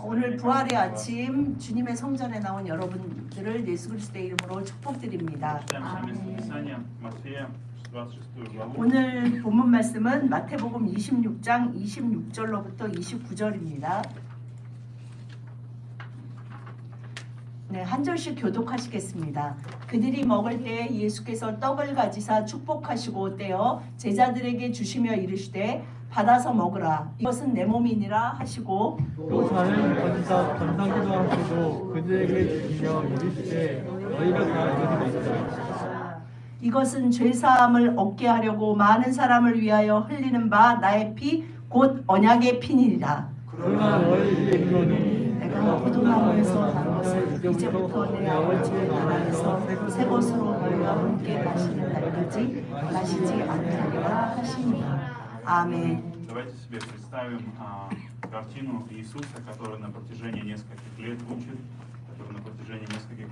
오늘 부활의 아침 주님의 성전에 나온 여러분들을 예수 그리스도의 이름으로 축복드립니다. 오늘 본문 말씀은 마태복음 26장 26절로부터 29절입니다. 네, 한 절씩 교독하시겠습니다. 그들이 먹을 때 예수께서 떡을 가지사 축복하시고 떼어 제자들에게 주시며 이르시되 받아서 먹으라. 이것은 내 몸이니라 하시고 또 잔을 가지사 감사기도 하시고 그들에게 주시며 이르시되 너희가 다 이것이 먹으라. 이것은 죄사함을 얻게 하려고 많은 사람을 위하여 흘리는 바 나의 피 곧 언약의 피니라. 그러나 너희에게 이르노니 내가 포도나무에서 난 것을 이제부터 내 아버지의 나라에서 새 것으로 너희와 함께 마시는 날까지 마시지 않으리라 하시니라. 아멘. Давайте себе представим картину Иисуса, который на протяжении нескольких лет учит, который на протяжении нескольких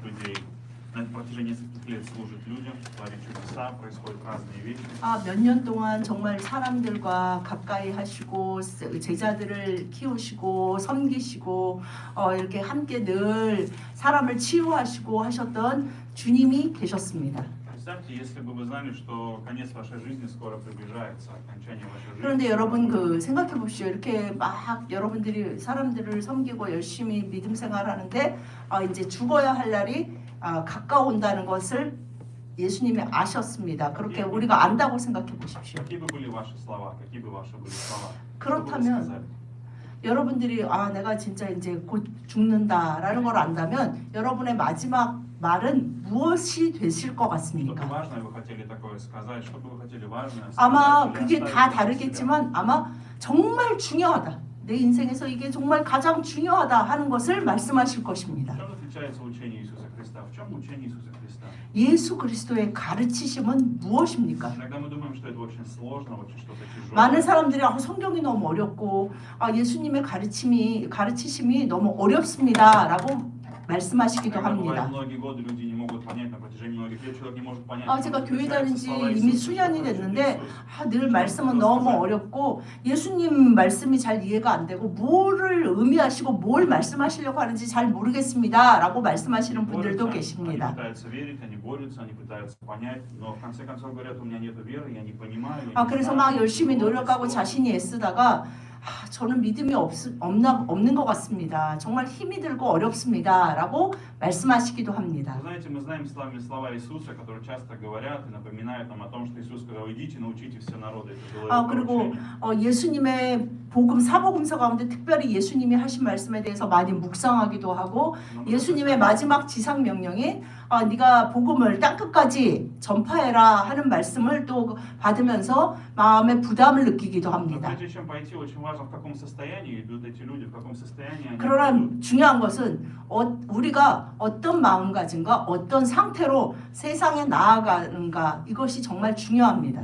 лет служит людям, творит чудеса, происходят разные вещи. 몇 년 동안 정말 사람들과 가까이 하시고 제자들을 키우시고 섬기시고 이렇게 함께 늘 사람을 치유하시고 하셨던 주님이 계셨습니다. Представьте, если бы вы знали, что конец вашей жизни скоро приближается, окончание вашей жизни. 그런데 여러분 생각해 보십시오. 이렇게 막 여러분들이 사람들을 섬기고 열심히 믿음 생활하는데 이제 죽어야 할 날이 가까운다는 것을 예수님이 아셨습니다. 그렇게 우리가 안다고 생각해 보십시오. Какие бы были ваши слова? Какие бы ваши были слова? 그렇다면 여러분들이 내가 진짜 이제 곧 죽는다라는 걸 안다면 여러분의 마지막 말은 무엇이 되실 것 같습니까? 아마 그게 다 다르겠지만 아마 정말 중요하다. 내 인생에서 이게 정말 가장 중요하다 하는 것을 말씀하실 것입니다. 예수 그리스도의 가르치심은 무엇입니까? 많은 사람들이 성경이 너무 어렵고 예수님의 가르치심이 너무 어렵습니다라고 말씀하시기도 합니다. 제가 교회 다닌 지 이미 수년이 됐는데 늘 말씀은 너무 어렵고 예수님 말씀이 잘 이해가 안 되고 뭐를 의미하시고 뭘 말씀하시려고 하는지 잘 모르겠습니다 라고 말씀하시는 분들도 계십니다. 그래서 막 열심히 노력하고 자신이 애쓰다가 저는 믿음이 없는 것 같습니다. 정말 힘이 들고 어렵습니다. 라고 말씀하시기도 합니다. 그리고 예수님의 사복음서 가운데 특별히 예수님이 하신 말씀에 대해서 많이 묵상하기도 하고 예수님의 마지막 지상 명령이 네가 복음을 땅끝까지 전파해라 하는 말씀을 또 받으면서 마음의 부담을 느끼기도 합니다. 그러나 중요한 것은 우리가 어떤 마음가짐과 어떤 상태로 세상에 나아가는가 이것이 정말 중요합니다.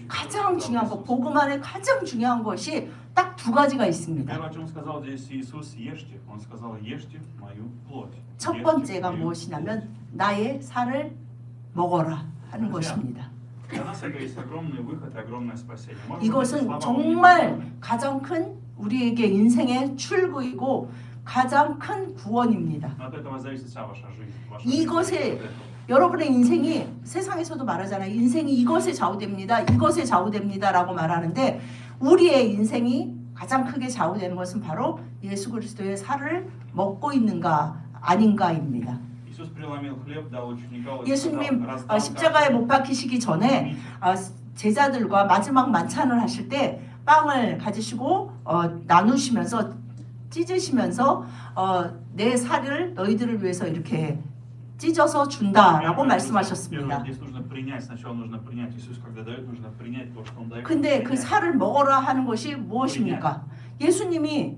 가장 중요한 것, 복음 안에 가장 중요한 것이 딱 두 가지가 있습니다. 첫 번째가 무엇이냐면 나의 살을 먹어라 하는 것입니다. 이것은 정말 가장 큰 우리에게 인생의 출구이고 가장 큰 구원입니다. 이것에 여러분의 인생이 세상에서도 말하잖아요. 인생이 이것에 좌우됩니다. 이것에 좌우됩니다라고 말하는데 우리의 인생이 가장 크게 좌우되는 것은 바로 예수 그리스도의 살을 먹고 있는가 아닌가입니다. 예수님이 십자가에 못 박히시기 전에 제자들과 마지막 만찬을 하실 때 빵을 가지시고 나누시면서 찢으시면서 내 살을 너희들을 위해서 이렇게 찢어서 준다라고 말씀하셨습니다. 근데 그 살을 먹어라 하는 것이 무엇입니까? 예수님이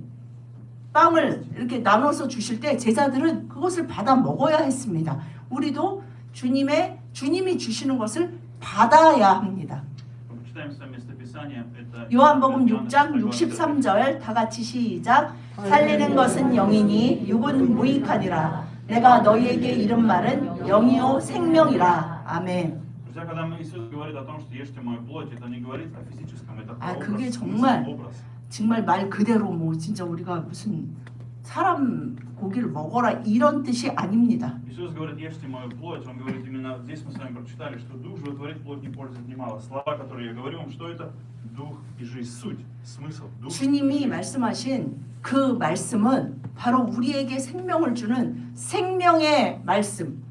빵을 이렇게 나눠서 주실 때 제자들은 그것을 받아 먹어야 했습니다. 우리도 주님이 주시는 것을 받아야 합니다. 요한복음 6장 63절 다 같이 시작. 살리는 것은 영이니 육은 무익하니라. 내가 너희에게 이른 말은 영이요 생명이라. 아멘. Друзья, когда Иисус говорит о том, что ешьте мою плоть, это не говорит о физическом, это 아, про 그게 образ, 정말 смысл, образ. 정말 말 그대로 뭐 진짜 우리가 무슨 사람 고기를 먹어라 이런 뜻이 아닙니다. Иисус говорит, ешьте мою плоть, Он говорит именно, здесь мы с вами прочитали, что дух животворит, плоть не пользует немало. Слова, которые я говорю вам, что это? Дух и жизнь, суть, смысл, дух. 주님이 말씀하신 그 말씀은 바로 우리에게 생명을 주는 생명의 말씀,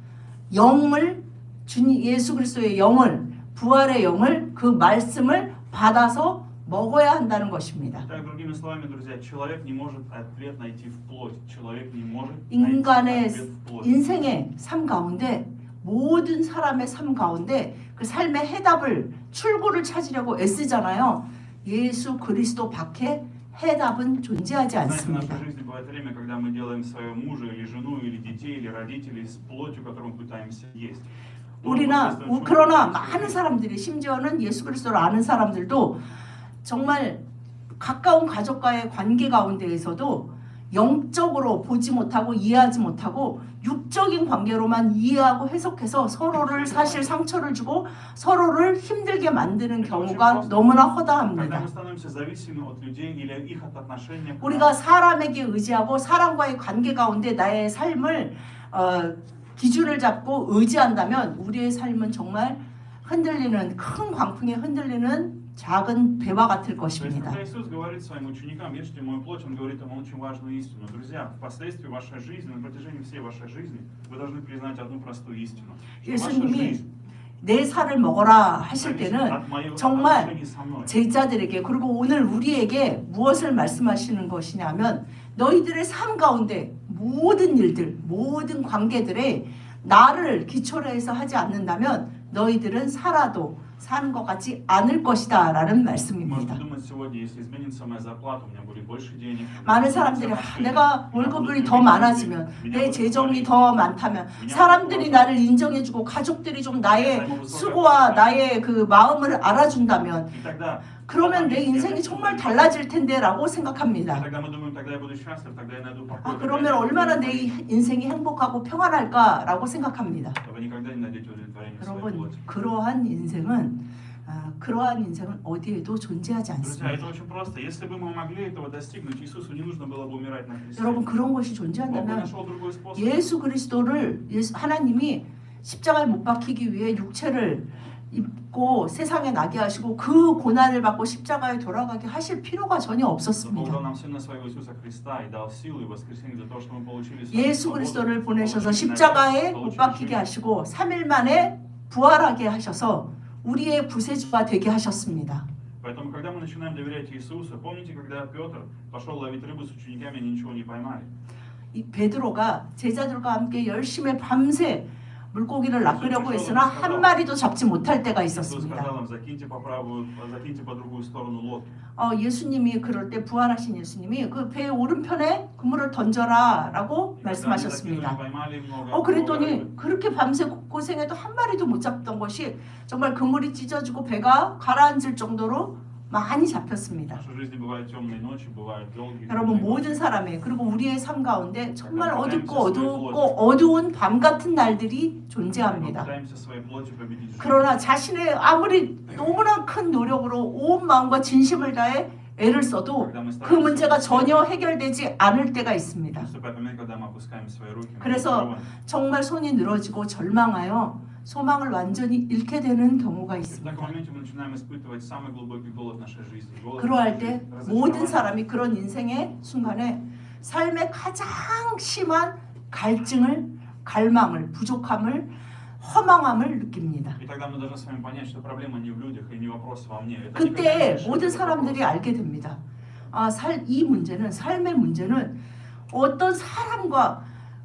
영을 주님 예수 그리스도의 영을 부활의 영을 그 말씀을 받아서 먹어야 한다는 것입니다. Так, другими словами, друзья, человек не может ответ найти в плоть. Человек не может 인간의 найти ответ в плоть. 인생의 삶 가운데 모든 사람의 삶 가운데 그 삶의 해답을 출구를 찾으려고 애쓰잖아요. 예수 그리스도 밖에 해답은 존재하지 Знаете, в 않습니다. нашей жизни бывает время, когда мы делаем своего мужа или жену, или детей, или родителей с плотью, которую мы пытаемся есть. 우리나 그러나 많은 사람들이 심지어는 예수 그리스도를 아는 사람들도 정말 가까운 가족과의 관계 가운데에서도 영적으로 보지 못하고 이해하지 못하고 육적인 관계로만 이해하고 해석해서 서로를 사실 상처를 주고 서로를 힘들게 만드는 경우가 너무나 Когда 허다합니다. мы становимся зависимы от людей или их от отношения к 우리가 нам, 사람에게 의지하고 사람과의 관계 가운데 나의 삶을 기준을 잡고 의지한다면 우리의 삶은 정말 흔들리는 큰 광풍에 흔들리는 작은 배와 같을 То есть, 것입니다. когда Иисус говорит своим ученикам, ешьте мою плоть, Он говорит им очень важную истину. Друзья, впоследствии вашей жизни, на протяжении всей вашей жизни, вы должны признать одну простую истину. Что ваша 예수님이 жизнь 내 살을 먹어라 하실 зависит 때는 от моего 정말 отношения со мной. 제자들에게 그리고 오늘 우리에게 무엇을 말씀하시는 것이냐면 너희들의 삶 가운데 모든 일들, 모든 관계들에 나를 기초로 해서 하지 않는다면 너희들은 살아도 사는 것 같지 않을 것이다 라는 Можно 말씀입니다. думать сегодня, если изменится моя зарплата, у меня будет больше денег. 많은 사람들이 내가 월급이 더 많아지면 내 재정이 더 많다면 사람들이 나를 인정해주고 가족들이 좀 나의 수고와 나의 그 마음을 알아준다면 И тогда, 그러면 내 인생이 정말 달라질 텐데라고 생각합니다. тогда мы думаем, тогда я буду счастлив, тогда я найду покой. 그러면 얼마나 내 인생이 행복하고 평안할까라고 생각합니다. Вы никогда не найдете удовлетворения в своей 여러분 плоти. 그러한 인생은 어디에도 존재하지 Друзья, это 않습니다. очень просто. Если бы мы могли этого достигнуть, Иисусу не нужно было бы умирать на кресте. 여러분 그런 것이 Он бы 존재한다면 нашел другой способ. 예수 그리스도를 하나님이 십자가에 못 박히기 위해 육체를 입고 세상에 나게 하시고 그 고난을 받고 십자가에 돌아가게 하실 필요가 전혀 Он 없었습니다. дал нам Сына Своего Иисуса Христа и дал силу и воскресение для того, чтобы мы получили 예수 그리스도를 보내셔서 십자가에 못 박히게 하시고 3일 만에 부활하게 하셔서 우리의 구세주가 되게 하셨습니다. Поэтому, когда мы начинаем доверять Иисусу, помните, когда Петр пошел ловить рыбу с учениками, они ничего не поймали. 이 베드로가 제자들과 함께 열심히 밤새 물고기를 낚으려고 했으나 한 마리도 잡지 못할 때가 Иисус 있었습니다. сказал им, закиньте по другую сторону лодку. 예수님이 그럴 때 부활하신 예수님이 그 배의 오른편에 그물을 던져라라고 И когда они закинули, 말씀하셨습니다. поймали много 그랬더니 рыбы. 그렇게 밤새 고생해도 한 마리도 못 잡던 것이 정말 그물이 찢어지고 배가 가라앉을 정도로 많이 В 잡혔습니다. нашей жизни бывают темные ночи, бывают долгие 여러분 темные 모든 ночи. 사람의 그리고 우리의 삶 가운데 정말 어둡고 어두운 밤 같은 날들이 Мы 존재합니다. пытаемся своей плотью победить жизнь. 그러나 자신의 아무리 너무나 큰 노력으로 온 마음과 진심을 다해 애를 써도 그 문제가 전혀 해결되지 않을 때가 있습니다. Наступает момент, когда мы опускаем свои руки. мы 그래서 разрываем. 정말 손이 늘어지고 절망하여 소망을 완전히 잃게 되는 경우가 И в 있습니다. таком моменте мы начинаем испытывать самый глубокий голод нашей жизни. голод 그러할 нашей 때 жизни, 모든 разочарование. 사람이 그런 인생의 순간에 삶의 가장 심한 갈증을, 갈망을, 부족함을, 허망함을 느낍니다. И тогда мы должны с вами понять, что проблема не в людях и не вопрос во мне. Это 그때 никогда не решит 모든 этот 사람들이 вопрос. 알게 됩니다. 이 문제는 삶의 문제는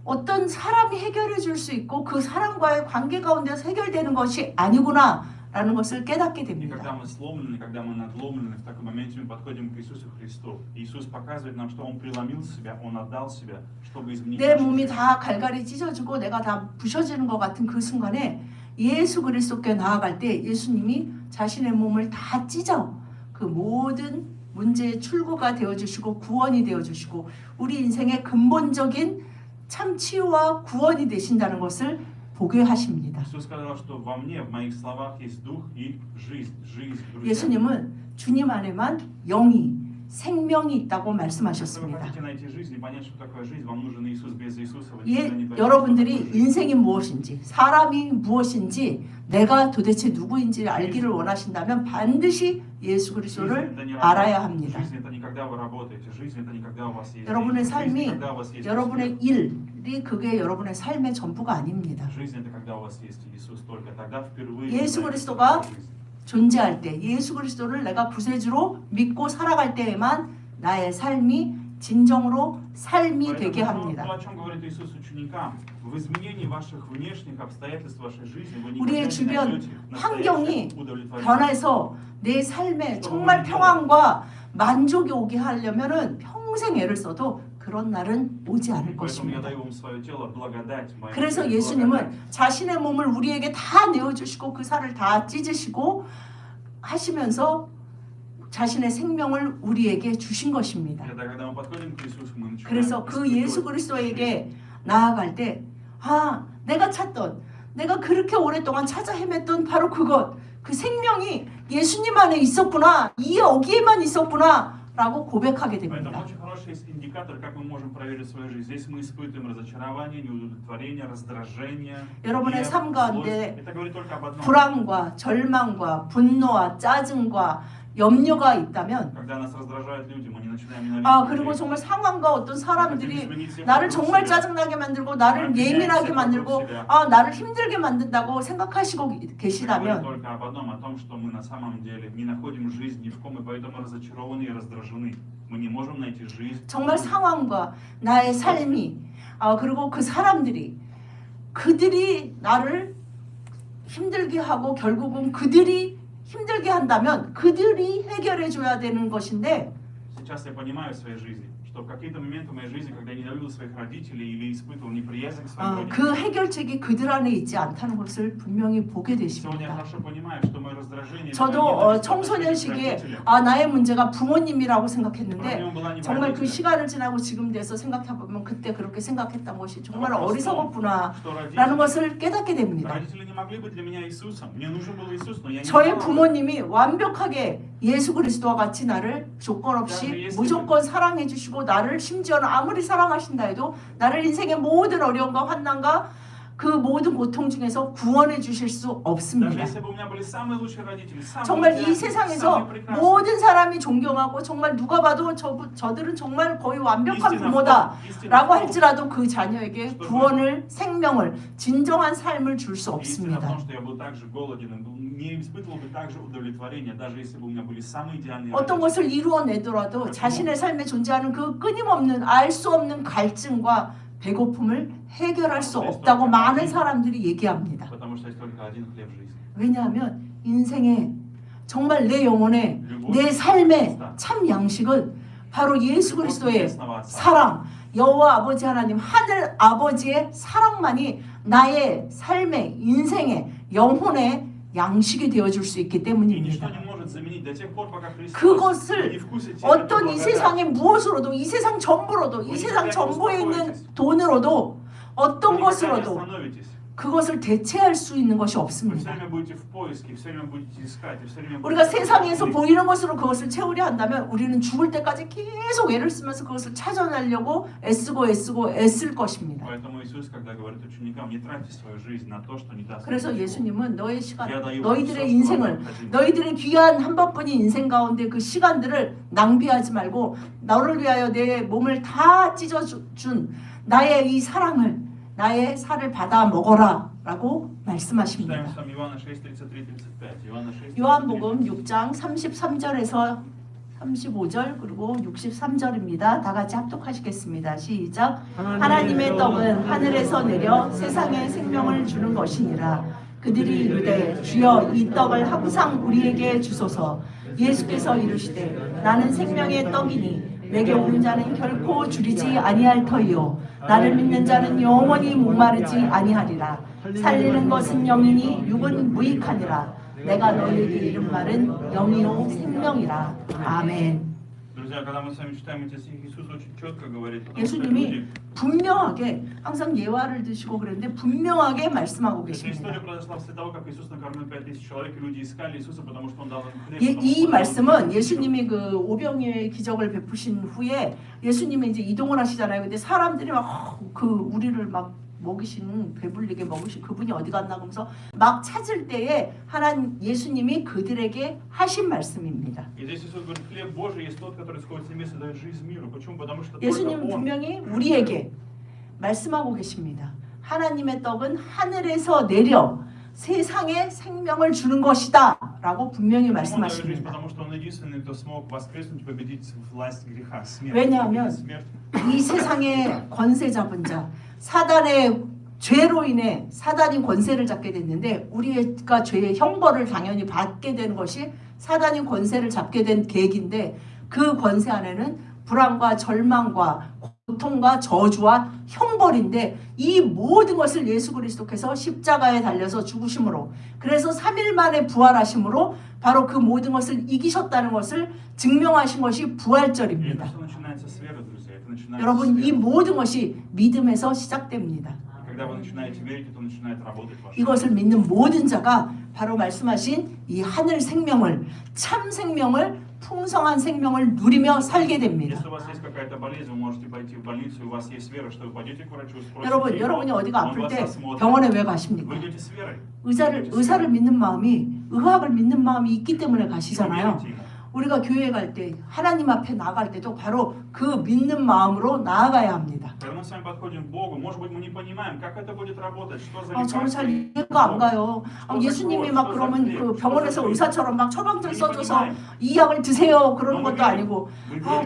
어떤 사람이 해결해 줄 수 있고 그 사람과의 관계 가운데서 해결되는 것이 아니구나라는 것을 깨닫게 И когда 됩니다. мы сломлены, когда мы надломлены, в таком моменте мы подходим к Иисусу Христу. Иисус показывает нам, что Он преломил себя, Он отдал себя, чтобы изменить 내 нашу 몸이 жизнь. 다 갈갈이 찢어지고 내가 다 부셔지는 것 같은 그 순간에 예수 그리스도께 나아갈 때 예수님이 자신의 몸을 다 찢어 그 모든 문제의 출구가 되어주시고 구원이 되어주시고 우리 인생의 근본적인 참 치유와 구원이 되신다는 것을 보게 하십니다. Иисус сказал, что во мне, в моих словах есть дух и жизнь. Жизнь, друзья. 예수님은 주님 안에만 영이 생명이 있다고 Если вы 말씀하셨습니다. хотите найти жизнь и понять, что такое жизнь, вам нужен Иисус. Без Иисуса вы никогда не поймете, что 여러분들이 такое жизнь. 인생이 무엇인지, 사람이 무엇인지, 내가 도대체 누구인지 알기를 원하신다면 반드시 예수 Жизнь 그리스도를 это не 알아야 работа. 합니다. Жизнь это не когда вы работаете. Жизнь это не когда у вас есть 여러분의 деньги. Жизнь 삶이 когда у вас есть 여러분의 успех. 일이 그게 여러분의 삶의 전부가 아닙니다. Жизнь это когда у вас есть Иисус. Только тогда впервые 예수 вы знаете, что 그리스도가 такое жизнь. 존재할 때, 예수 그리스도를 내가 구세주로 믿고 살아갈 때에만 나의 삶이 진정으로 삶이 되게 То, 합니다. о чем говорит Иисус ученикам, в изменении ваших внешних обстоятельств вашей жизни вы 우리의 никогда не 주변 найдете 환경이 настоящее удовлетворение. 변해서 내 삶에 정말 평안과 만족이 오게 하려면은 평생 애를 써도 그런 날은 오지 않을 Поэтому я 것입니다. даю вам свое тело, благодать. мое 그래서 тело, 예수님은 благодать. 자신의 몸을 우리에게 다 내어주시고 그 살을 다 찢으시고 하시면서 자신의 생명을 우리에게 주신 것입니다. Когда мы подходим к Иисусу, мы начинаем 그래서 그 испытывать 예수 그리스도에게 나아갈 때, 아, 내가 찾던, 내가 그렇게 오랫동안 찾아 헤맸던 바로 그것, 그 생명이 예수님 안에 있었구나, 여기에만 있었구나, 라고 고백하게 Поэтому 됩니다. очень хороший индикатор, как мы можем проверить свою жизнь. Здесь мы испытываем разочарование, неудовлетворение, раздражение, 여러분의 гнев, 삶 злость. 가운데 Это говорит только об одном. 불안과 절망과 분노와 짜증과 염려가 있다면, Когда нас раздражают люди, мы не начинаем ненавидеть 아, людей. 그리고 정말 상황과 어떤 Мы хотим 사람들이 изменить всех 나를 вокруг 정말 себя. 짜증나게 만들고 나를 예민하게 만들고 아, 나를 힘들게 만든다고 생각하시고 Мы говорим 계시다면 только об одном, о том, что мы на самом деле не находим жизнь ни в ком, и поэтому разочарованы и раздражены. Мы не можем найти жизнь. 정말 상황과 나의 삶이 그리고 그 사람들이 그들이 나를 힘들게 하고 결국은 그들이 힘들게 한다면 그들이 해결해 줘야 되는 것인데 Сейчас я понимаю в своей жизни, что в какие-то моменты в моей жизни, когда я ненавидел своих родителей или испытывал неприязнь к своим 그 родителям, 해결책이 그들 안에 있지 않다는 것을 분명히 보게 сегодня 되십니다. я хорошо понимаю, что мое раздражение это 저도 ненависть к 청소년 родителям. 시기에 나의 문제가 부모님이라고 생각했는데 Проблема была не в 정말 그 родителях, 시간을 지나고 지금 돼서 생각해보면 그때 그렇게 생각했던 것이 정말 Вопрос в том, 어리석었구나 что 라는 родители, 것을 깨닫게 됩니다. родители не могли быть для меня Иисусом. Мне нужен был Иисус, но я не 저의 знал. 부모님이 완벽하게 예수 그리스도와 같이 나를 조건 없이 무조건 사랑해 주시고 나를 심지어는 아무리 사랑하신다 해도 나를 인생의 모든 어려움과 환난과 그 모든 고통 중에서 구원해 주실 수 Даже 없습니다. если бы у меня были самые лучшие родители, самые 정말 이 идеальные, 세상에서 самые прекрасные. 모든 사람이 존경하고 정말 누가 봐도 저들은 정말 거의 완벽한 истина в 부모다 том, истина в 라고 том, 할지라도 그 자녀에게 구원을 생명을 진정한 삶을 줄 수 истина в 없습니다. том, что я был также голоден, не испытывал бы также удовлетворения, даже если бы у меня были самые идеальные 어떤 родители. 것을 이루어내더라도 자신의 삶에 존재하는 그 끊임없는 알 수 없는 갈증과 배고픔을 해결할 수 없다고 많은 사람들이 얘기합니다. Потому что есть только один хлеб жизни. 왜냐하면 인생에 정말 내 영혼의 내 삶의 참 양식은 바로 예수 그리스도의 사랑, 여호와 아버지 하나님 하늘 아버지의 사랑만이 나의 삶의 인생의 영혼의 양식이 되어줄 수 있기 И ничто 때문입니다. не может заменить до тех пор, пока Христос 그것을 не вкусите 어떤 эту 이 благодать. 세상의 무엇으로도 이 세상 전부로도 이 세상 전부에 있는 돈으로도 어떤 Вы никогда не 것으로도 остановитесь. 그것을 대체할 수 있는 것이 Вы все 없습니다. время будете в поиске, все время будете искать, и все время 우리가 будете 세상에서 искать. 보이는 것으로 그것을 채우려 한다면 우리는 죽을 때까지 계속 애를 쓰면서 그것을 찾아내려고 애쓸 것입니다. Поэтому Иисус, когда говорит ученикам, не тратьте свою жизнь на то, что не даст. 그래서 вам ничего. 예수님은 너의 시간, Я даю вам 너희들의 всё, что вам 인생을 необходимо. 너희들의 귀한 한 번뿐인 인생 가운데 그 시간들을 낭비하지 말고 너를 위하여 내 몸을 다 찢어준 나의 이 사랑을 나의 살을 받아 먹어라 라고 Читаем 말씀하십니다. там Иоанна 6, 33, 35. Иоанна 6, 요한복음 6장 33절에서 35절 그리고 63절입니다. 다 같이 합독하시겠습니다. 시작. 하나님의 떡은 하늘에서 내려 세상에 생명을 주는 것이니라. 그들이 이르되 주여 이 떡을 항상 우리에게 주소서. 예수께서 이르시되 나는 생명의 떡이니 내게 오는 자는 결코 줄이지 아니할 터이요 나를 믿는 자는 영원히 목마르지 아니하리라. 살리는 것은 영이니 육은 무익하니라. 내가 너희에게 이른 말은 영이요 생명이라. 아멘. Друзья, когда мы с вами читаем эти стихи, Иисус очень четко говорит, потому что 예수님이 люди... 분명하게 항상 예화를 드시고 그랬는데 분명하게 말씀하고 Эта история 계십니다. произошла после того, как Иисус накормил 5000 человек, и люди искали Иисуса, потому что Он дал им хлеб. 이 потому что Он дал им 말씀은 пищу. 예수님이 그 오병이어의 기적을 베푸신 후에 예수님이 이제 이동을 하시잖아요. 근데 사람들이 막 그 우리를 막 먹이시는 배불리게 먹으신 그분이 어디 갔나 그러면서 막 찾을 때에 하나님 예수님이 그들에게 하신 말씀입니다. И здесь Иисус говорит, хлеб Божий есть тот, который сходит с небес и дает жизнь миру. Почему? Потому что только 예수님은 Он. 분명히 우리에게 말씀하고 계십니다. 하나님의 떡은 하늘에서 내려 세상에 생명을 주는 것이다 라고 분명히 Почему Он дает жизнь? 말씀하십니다. Потому что Он единственный, кто смог воскреснуть и победить власть греха, смерть. 왜냐하면 Смерть. 이 세상의 권세 잡은 자 사단의 죄로 인해 사단이 권세를 잡게 됐는데 우리가 죄의 형벌을 당연히 받게 되는 것이 사단이 권세를 잡게 된 계획인데 그 권세 안에는 불안과 절망과 고통과 저주와 형벌인데 이 모든 것을 예수 그리스도께서 십자가에 달려서 죽으심으로 그래서 3일 만에 부활하심으로 바로 그 모든 것을 이기셨다는 것을 증명하신 것이 И это 부활절입니다. все начинается с веры, друзья. Это начинается с 여러분 이 веры. 모든 것이 믿음에서 시작됩니다. И когда вы начинаете верить, это начинает работать в вашей 이것을 믿는 모든 자가 바로 말씀하신 이 하늘 생명을 참 생명을 풍성한 생명을 누리며 살게 됩니다. Если у вас есть какая-то болезнь, вы можете пойти в больницу, и у вас есть вера, что вы пойдете к врачу, спросите 여러분, его, 여러분이 어디가 он 아플 вас 때 осмотрит. 병원에 왜 가십니까? Вы идете с верой. 의사를 믿는 마음이 의학을 믿는 마음이 있기 때문에 Вы 가시잖아요. верите ему. 우리가 교회 갈 때 하나님 앞에 나갈 때도 바로 그 믿는 마음으로 나아가야 합니다. Когда мы с вами подходим к Богу, может быть, мы не понимаем, как это будет работать, что за 저는 잘 лекарство. 이해가 안 가요. 예수님이 막 그러면 그 병원에서 의사처럼 막 처방전 써줘서 이 약을 드세요 그러는 것도 아니고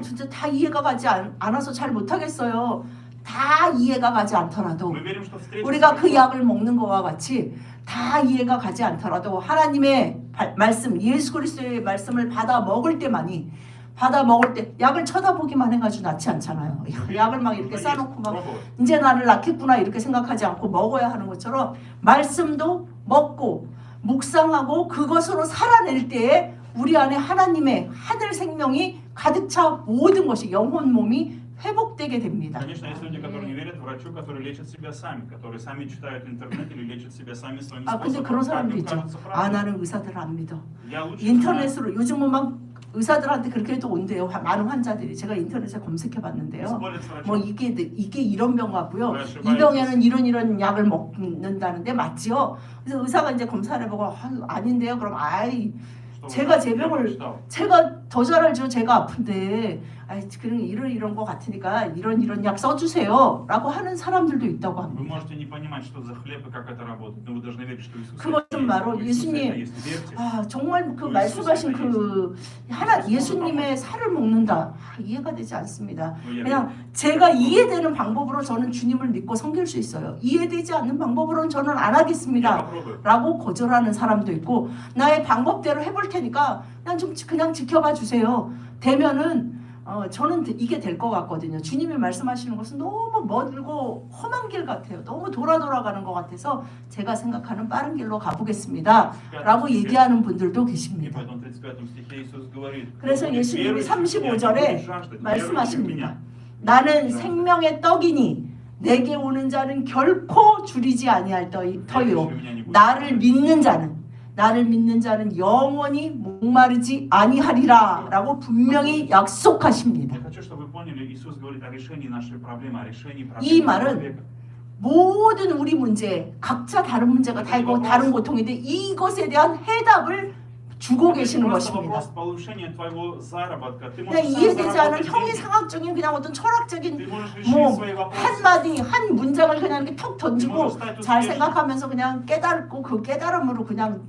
진짜 다 이해가 가지 않아서 잘 못하겠어요. 다 이해가 가지 않더라도 Мы верим, что встреча 우리가 с 그 Христом 약을 먹는 것과 같이 다 이해가 가지 않더라도 하나님의 말씀 예수 그리스도의 말씀을 받아 먹을 때만이 받아 먹을 때 약을 쳐다보기만 해가지고 낫지 않잖아요. 약을 막 이렇게 싸놓고 막 이제 나를 낳겠구나 이렇게 생각하지 않고 먹어야 하는 것처럼 말씀도 먹고 묵상하고 그것으로 살아낼 때에 우리 안에 하나님의 하늘 생명이 가득 차 모든 것이 영혼 몸이 회복되게 됩니다. Конечно, есть люди, которые не верят врачу, которые лечат себя сами, которые сами читают интернет или лечат себя сами своими 근데 способами. 그런 Как 사람도 им 있죠. кажется 아 правильным. 나는 의사들을 안 믿어. Я лучше знаю. 인터넷으로 요즘은 막 의사들한테 그렇게 해도 온대요. 많은 환자들이 제가 인터넷에 검색해 봤는데요. Спорят с 뭐 врачом. 이게 이런 병 같고요. 왜 이 병에는 이런 약을 먹는다는데 맞지요? 그래서 의사가 이제 검사를 해보고 아닌데요. 그럼 Что вы 제가 знаете, 제 я 병을 прочитал. 제가 더 잘 알죠. 제가 아픈데 그냥 이런 거 같으니까 이런 약 써주세요라고 하는 사람들도 있다고 Вы 합니다. можете не понимать, что за хлеб и как это работает, но вы должны верить, что Иисус 그것은 바로 У Иисуса 예수님 это есть. Верьте. 정말 그 말씀하신 그 예수님의 살을 먹는다 이해가 되지 않습니다. Но я верю. 그냥 제가 이해되는 방법으로 저는 주님을 믿고 섬길 수 있어요. 이해되지 않는 방법으로는 저는 안 Я 하겠습니다. попробую. 라고 거절하는 사람도 있고 나의 방법대로 해볼 테니까 그냥 지켜봐 주세요. 되면은 저는 이게 될 것 같거든요. 주님이 말씀하시는 것은 너무 멀고 험한 길 같아요. 너무 돌아가는 것 같아서 제가 생각하는 빠른 길로 가보겠습니다. 라고 얘기하는 분들도 И 계십니다. поэтому в 35 стихе Иисус говорит, 그래서 «Кто будет 예수님이 верующий в меня, 35절에 будет жаждать, верующий в 말씀하십니다. меня». 나는 생명의 떡이니 내게 오는 자는 결코 줄이지 아니할 터요. 나를 믿는 자는 영원히 목마르지 아니하리라 라고 분명히 약속하십니다. Я хочу, чтобы вы поняли, Иисус говорит о решении нашей проблемы, о решении 이 проблемы 말은 человека. 모든 우리 문제, 각자 다른 문제가 다 있고 다른 고통인데 이것에 대한 해답을 주고 계시는 Просто 것입니다. вопрос повышения твоего заработка. Ты 그냥 можешь сам 이해되지 않은 заработать 형이 деньги. 상학적인 그냥 어떤 철학적인 Ты можешь решить 뭐 свои вопросы. 한마디 한 문장을 그냥 이렇게 턱 던지고 잘 생각하면서 그냥 깨닫고 그 깨달음으로 그냥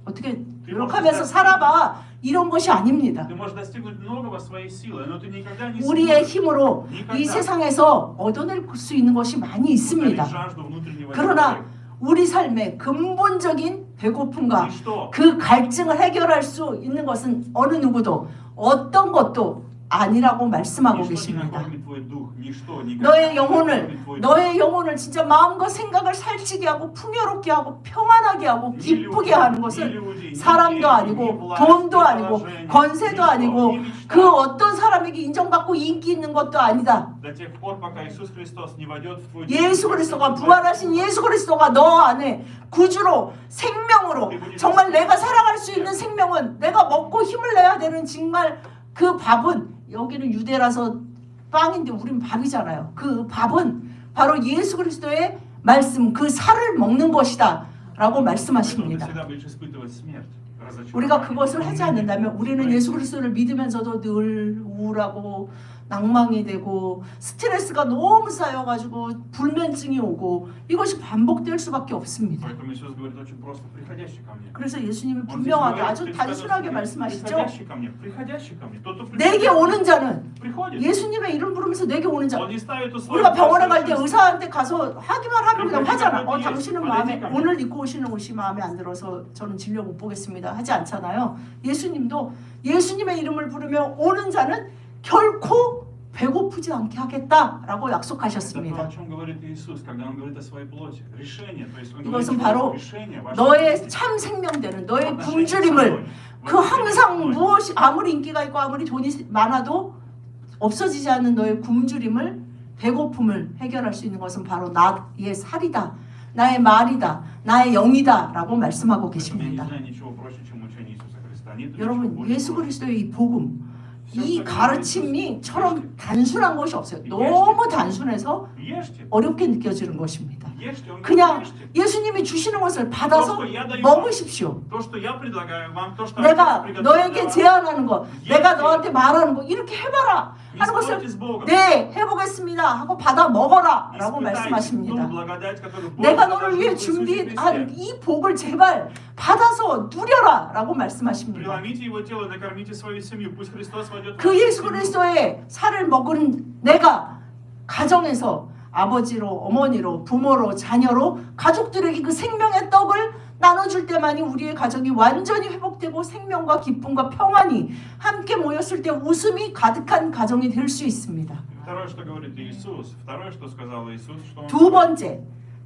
어떻게 노력하면서 살아봐 이런 것이 아닙니다. Ты можешь достигнуть многого своей силой, но ты никогда не 우리의 сможешь 힘으로 이 세상에서 얻어낼 수 있는 것이 많이 удовлетворить 있습니다. жажду внутреннего 그러나 человека. 우리 삶의 근본적인 배고픔과 И что? 그 갈증을 해결할 수 있는 것은 어느 누구도 어떤 것도 아니라고 말씀하고 Ничто не 계십니다. накормит твой дух, ничто никогда 너의 не 영혼을 накормит твой дух. 너의 영혼을 진짜 마음과 생각을 살찌게 하고 풍요롭게 하고 평안하게 하고 기쁘게 하는 것은 사람도 아니고 돈도 아니고 권세도 아니고 그 어떤 사람에게 인정받고 인기 있는 것도 아니다. До тех пор, пока Иисус Христос не войдет в твой дух, 예수 그리스도가 부활하신 예수 그리스도가 너 안에 구주로 생명으로 정말 내가 살아갈 수 있는 생명은 내가 먹고 힘을 내야 되는 정말 그 밥은 여기는 유대라서 빵인데 우린 밥이잖아요. 그 밥은 바로 예수 그리스도의 말씀 그 살을 먹는 것이다 라고 поэтому ты 말씀하십니다. всегда будешь испытывать смерть, 우리가 разочарование, 그것을 하지 않는다면 우리는 예수 그리스도를 믿으면서도 늘 우울하고 낭망이 되고 스트레스가 너무 쌓여가지고 불면증이 오고 이것이 반복될 수밖에 없습니다. Поэтому Иисус говорит очень просто: приходящий ко мне. 그래서 예수님이 Он здесь 분명하게 говорит, 아주 здесь 단순하게 сказано, 말씀하시죠. приходящий ко мне, тот, кто 내게 오는 자는 приходит. 예수님의 이름 부르면서 내게 오는 자. Он не ставит условия. 우리가 병원에 갈 때 의사한테 가서 하기만 하면 그냥 하잖아. 그렇죠. 당신은 마음에 오늘 입고 오시는 옷이 마음에 안 들어서 저는 진료 못 보겠습니다. 하지 않잖아요. 예수님도 예수님의 이름을 부르며 오는 자는 결코 배고프지 않게 하겠다라고 Это то, 약속하셨습니다. о чем говорит Иисус, когда Он говорит о своей плоти. Решение, то есть Он 이것은 говорит, 바로 решение ваше 너의 참 생명되는 너의 отношение со 굶주림을 мной. 그 항상 무엇이 아무리 인기가 있고 아무리 돈이 많아도 없어지지 않는 너의 굶주림을 배고픔을 해결할 수 있는 것은 바로 나의 살이다. 나의 말이다. 나의 영이다 라고 말씀하고 Поэтому я не 계십니다. знаю ничего проще, чем учение Иисуса Христа. Нет ничего 여러분 более 예수 проще. 그리스도의 이 복음 이 가르침이처럼 단순한 것이 없어요. 너무 단순해서 Ешьте, 어렵게 느껴지는 것입니다. ешьте, он говорит, 그냥 ешьте. 예수님이 주시는 것을 받아서 То, что я даю вам, 먹으십시오. то, что я предлагаю вам, то, что 내가 Отец приготовил 너에게 для вас. 제안하는 거, 내가 너한테 말하는 거 이렇게 해봐라 Не 하는 спорьте 것을 с Богом. 네 해보겠습니다 하고 받아 먹어라 라고 Испытайте ту 말씀하십니다. благодать, которую Бог 내가 предложил 너를 위해 в Иисусе 준비한 Христе. 이 복을 제발 받아서 누려라 라고 말씀하십니다. Преломите его тело, накормите свою семью, пусть Христос войдет в 그 вашу 예수 семью. 그리스도의 살을 먹은 내가 가정에서 아버지로 어머니로 부모로 자녀로 가족들에게 그 생명의 떡을 나눠줄 때만이 우리의 가정이 완전히 회복되고 생명과 기쁨과 평안이 함께 모였을 때 웃음이 가득한 가정이 될 수 있습니다. Второе, что говорит Иисус, второе, что сказал Иисус, что Он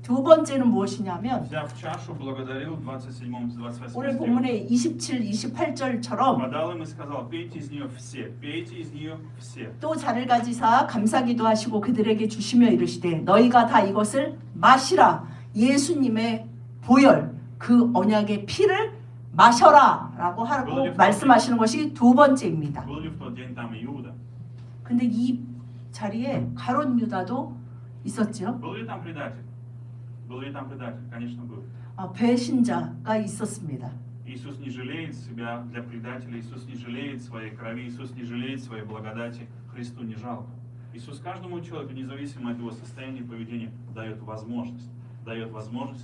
두 번째는 무엇이냐면 взяв чашу, благодарил 27-28 오늘 стих. 본문의 27, 28절처럼 Подал им и сказал: пейте из нее все, пейте из нее все. 또 잔을 가지사 감사기도 하시고 그들에게 주시며 이르시되 너희가 다 이것을 마시라. 예수님의 보혈 그 언약의 피를 마셔라 라고 하고 말씀하시는 것이 두 번째입니다. Был ли в тот день там Иуда? 근데 이 자리에 가룟 유다도 있었죠. Был ли там предатель? Был ли там предатель? Конечно, был. 배신자가 있었습니다. Иисус не жалеет себя для предателя, Иисус не жалеет своей крови, Иисус не жалеет своей благодати, Христу не жалко. Иисус каждому человеку, независимо от его состояния и поведения, дает возможность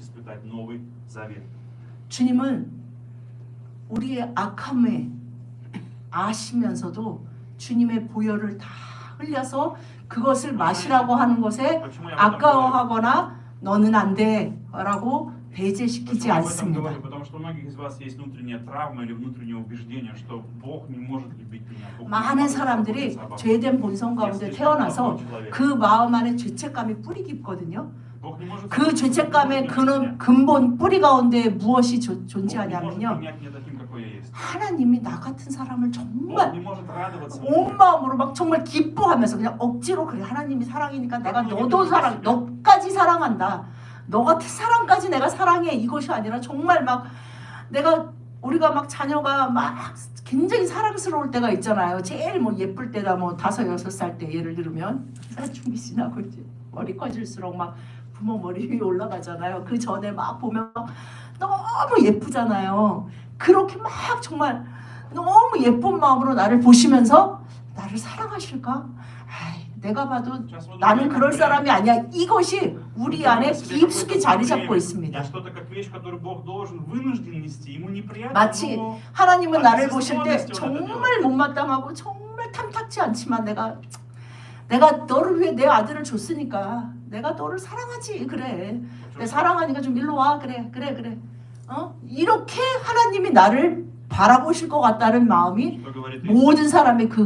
испытать Новый Завет. 주님은 우리의 악함에 아시면서도 주님의 보혈을 다 흘려서 그것을 마시라고 하는 것에 아까워하거나 너는 안 돼라고 배제시키지 Почему я об этом 않습니다. говорю? Потому что у многих из вас есть внутренняя травма или внутреннее убеждение, что Бог не может любить меня. Бог не 많은 может 사람들이 заботиться обо мне. 죄된 본성 가운데 태어나서 그 마음 안에 죄책감이 뿌리 깊거든요. Бог не может 그 заботиться 죄책감의 обо мне. 근본 뿌리 가운데 무엇이 Бог не может 존재하냐면요. принять меня таким, какой я есть. 하나님이 나 같은 사람을 Бог 정말 не может радоваться 온 мне. 마음으로 막 정말 기뻐하면서 그냥 억지로 그래 하나님이 사랑이니까 내가 너도 사랑 너까지 사랑한다. 너 같은 사람까지 내가 사랑해 이것이 아니라 정말 막 우리가 막 자녀가 막 굉장히 사랑스러울 때가 있잖아요. 제일 뭐 예쁠 때다 뭐 5, 6살 때 예를 들면 사춘기 지나고 이제 머리 커질수록 막 부모 머리 위에 올라가잖아요. 그 전에 막 보면 너무 예쁘잖아요. 그렇게 막 정말 너무 예쁜 마음으로 나를 보시면서 나를 사랑하실까? 아이, 내가 봐도 나는 그럴 사람이 아니야. 이것이 우리 안에 깊숙이 자리 잡고 있습니다. 마치 하나님은 나를 보실 때 정말 못마땅하고 정말 탐탁지 않지만 내가 너를 위해 내 아들을 줬으니까 내가 너를 사랑하지. 그래. 내가 사랑하니까 좀 일로 와. 그래. 이렇게 하나님이 나를 바라보실 것 같다는 마음이 Что говорит 모든 사람의 그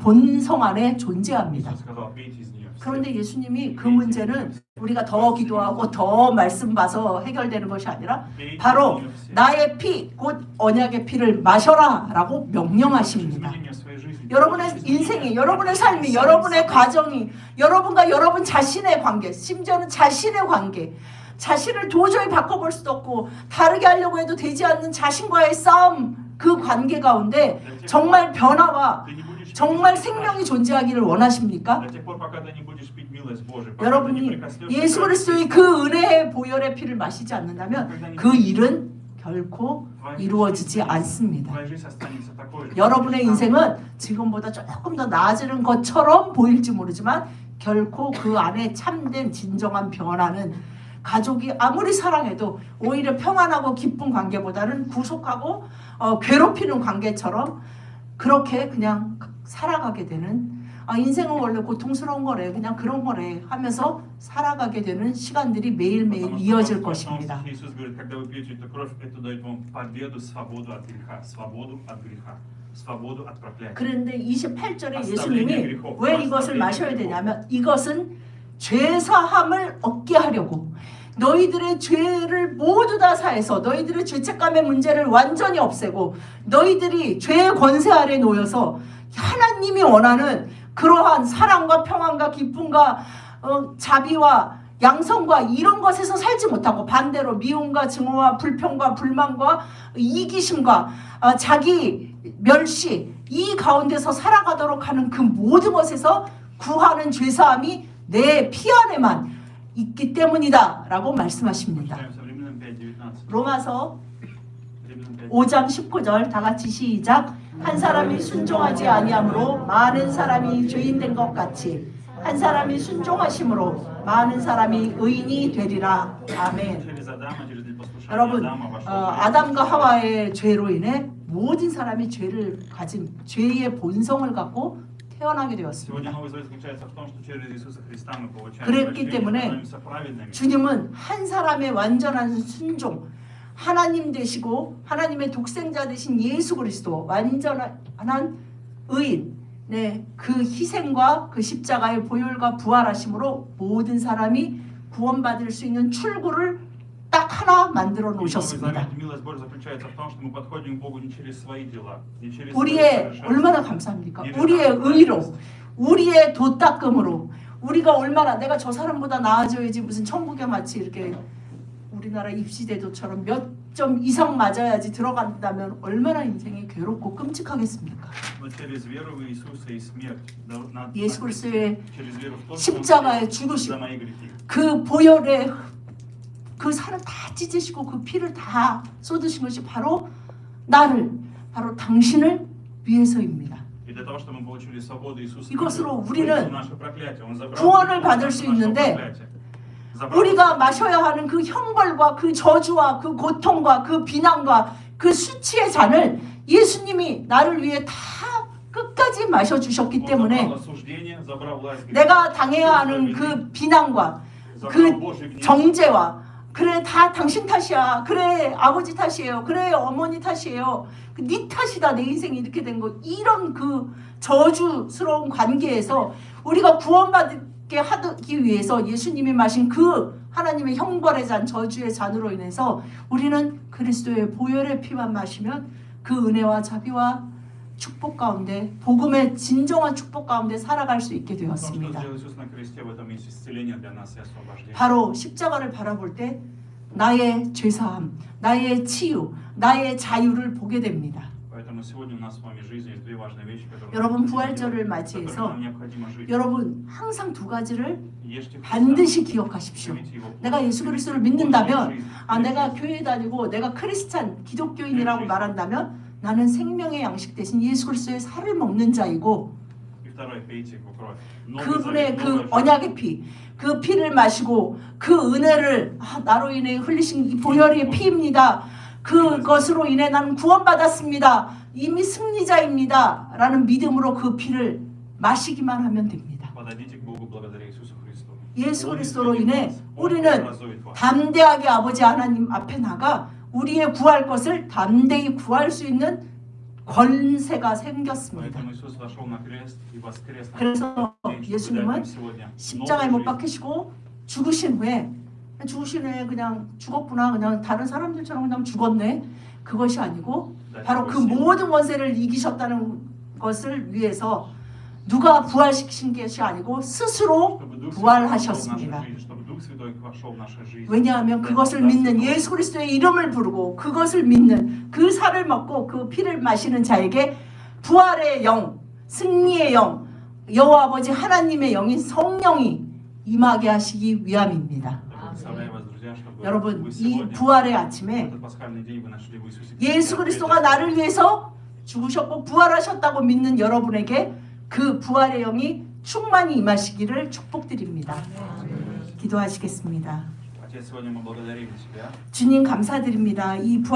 본성 안에 존재합니다. Иисус сказал, пейте из нее. 그런데 예수님이 그 문제는 우리가 더 기도하고 더 말씀 봐서 해결되는 것이 아니라 바로 나의 피, 곧 언약의 피를 마셔라 라고 명령하십니다. 여러분의 인생이, 여러분의 삶이, 여러분의 가정이, 여러분과 여러분 자신의 관계, 심지어는 자신의 관계, 자신을 도저히 바꿔볼 수도 없고 다르게 하려고 해도 되지 않는 자신과의 싸움, 그 관계 가운데 정말 변화와 정말 생명이 존재하기를 원하십니까? 여러분이 예수 그리스도의 그 은혜의 보혈의 피를 마시지 않는다면 그 일은 결코 이루어지지 않습니다. 여러분의 인생은 지금보다 조금 더 나아지는 것처럼 보일지 모르지만 결코 그 안에 참된 진정한 변화는 가족이 아무리 사랑해도 오히려 평안하고 기쁜 관계보다는 구속하고 괴롭히는 관계처럼 그렇게 그냥 살아가게 되는 인생은 원래 고통스러운 거래 그냥 그런 거래 하면서 살아가게 되는 시간들이 매일매일 이어질 것입니다. 그런데 28절에 예수님이 왜 이것을 마셔야 되냐면 이것은 죄사함을 얻게 하려고 너희들의 죄를 모두 다 사해서 너희들의 죄책감의 문제를 완전히 없애고 너희들이 죄의 권세 아래 놓여서 하나님이 원하는 그러한 사랑과 평안과 기쁨과 자비와 양성과 이런 것에서 살지 못하고 반대로 미움과 증오와 불평과 불만과 이기심과 자기 멸시 이 가운데서 살아가도록 하는 그 모든 것에서 구하는 죄사함이 내 피 안에만 있기 때문이다 라고 말씀하십니다. 로마서 5장 19절 다 같이 시작. 한 사람이 순종하지 아니함으로 많은 사람이 죄인 된 것 같이 한 사람이 순종하심으로 많은 사람이 의인이 되리라. 아멘. 여러분 아담과 하와의 죄로 인해 모든 사람이 죄를 가진 죄의 본성을 갖고 태어나게 되었습니다. 그랬기 때문에 주님은 한 사람의 완전한 순종 하나님 되시고 하나님의 독생자 되신 예수 그리스도 완전한 의인 그 희생과 그 십자가의 보혈과 부활하심으로 모든 사람이 구원받을 수 있는 출구를 딱 하나 만들어 놓으셨습니다. 우리의 얼마나 감사합니까? 우리의 의로 우리의 도닦음으로 우리가 얼마나 내가 저 사람보다 나아져야지 무슨 천국에 마치 이렇게 우리나라 입시제도처럼 몇 점 이상 맞아야지 들어간다면 얼마나 인생이 괴롭고 끔찍하겠습니까? 예수 그리스도의 십자가에 죽으시고 그 보혈의 그 살을 다 찢으시고 그 피를 다 쏟으신 것이 바로 나를 바로 당신을 위해서입니다. 이것으로 우리는 구원을 받을 수 있는데 우리가 마셔야 하는 그 형벌과 그 저주와 그 고통과 그 비난과 그 수치의 잔을 예수님이 나를 위해 다 끝까지 마셔주셨기 때문에 내가 당해야 하는 그 비난과 그 정죄와 그래 다 당신 탓이야 그래 아버지 탓이에요 그래 어머니 탓이에요 네 탓이다 내 인생이 이렇게 된 거 이런 그 저주스러운 관계에서 우리가 구원받기 하기 위해서 예수님이 마신 그 하나님의 형벌의 잔 저주의 잔으로 인해서 우리는 그리스도의 보혈의 피만 마시면 그 은혜와 자비와 축복 가운데 복음의 진정한 축복 가운데 살아갈 수 있게 되었습니다. 바로 십자가를 바라볼 때 나의 죄사함, 나의 치유, 나의 자유를 보게 됩니다. 여러분 부활절을 맞이해서 여러분 항상 두 가지를 반드시 기억하십시오. 내가 예수 그리스도를 믿는다면 내가 교회 다니고 내가 크리스찬 기독교인이라고 말한다면 나는 생명의 양식 대신 예수 그리스도의 살을 먹는 자이고 그분의 그 언약의 피, 그 피를 마시고 그 은혜를 나로 인해 흘리신 이 보혈의 피입니다. 그것으로 인해 나는 구원받았습니다. 이미 승리자입니다. 라는 믿음으로 그 피를 마시기만 하면 됩니다. 예수 그리스도로 인해 우리는 담대하게 아버지 하나님 앞에 나가 우리의 구할 것을 담대히 구할 수 있는 권세가 생겼습니다. Поэтому Иисус вошел на крест и воскрес на 그래서 кресте, чтобы 예수님은 дать нам сегодня 십자가에 новую 못 жизнь. 박히시고 죽으신 후에 그냥 죽었구나, 그냥 다른 사람들처럼 그냥 죽었네, 그것이 아니고 바로 그 모든 권세를 이기셨다는 것을 위해서 누가 부활시키신 것이 아니고 스스로 Чтобы Дух Святой вошел в нашу 부활하셨습니다. жизнь, чтобы Дух Святой вошел в нашу жизнь. 왜냐하면 그것을 믿는 예수 그리스도의 이름을 부르고 그것을 믿는 그 살을 먹고 그 피를 마시는 자에게 부활의 영, 승리의 영, 여호와 아버지 하나님의 영인 성령이 임하게 하시기 위함입니다. Представляю вас, друзья, чтобы 여러분, вы 이 сегодня, 부활의 в 아침에 этот пасхальный день, вы нашли в Иисусе 예수 그리스도가 나를 위해서 죽으셨고 부활하셨다고 믿는 여러분에게 그 부활의 영이 충만히 임하시기를 축복드립니다. 기도하시겠습니다. Отец, сегодня мы благодарим Тебя. 주님 감사드립니다. 이 부활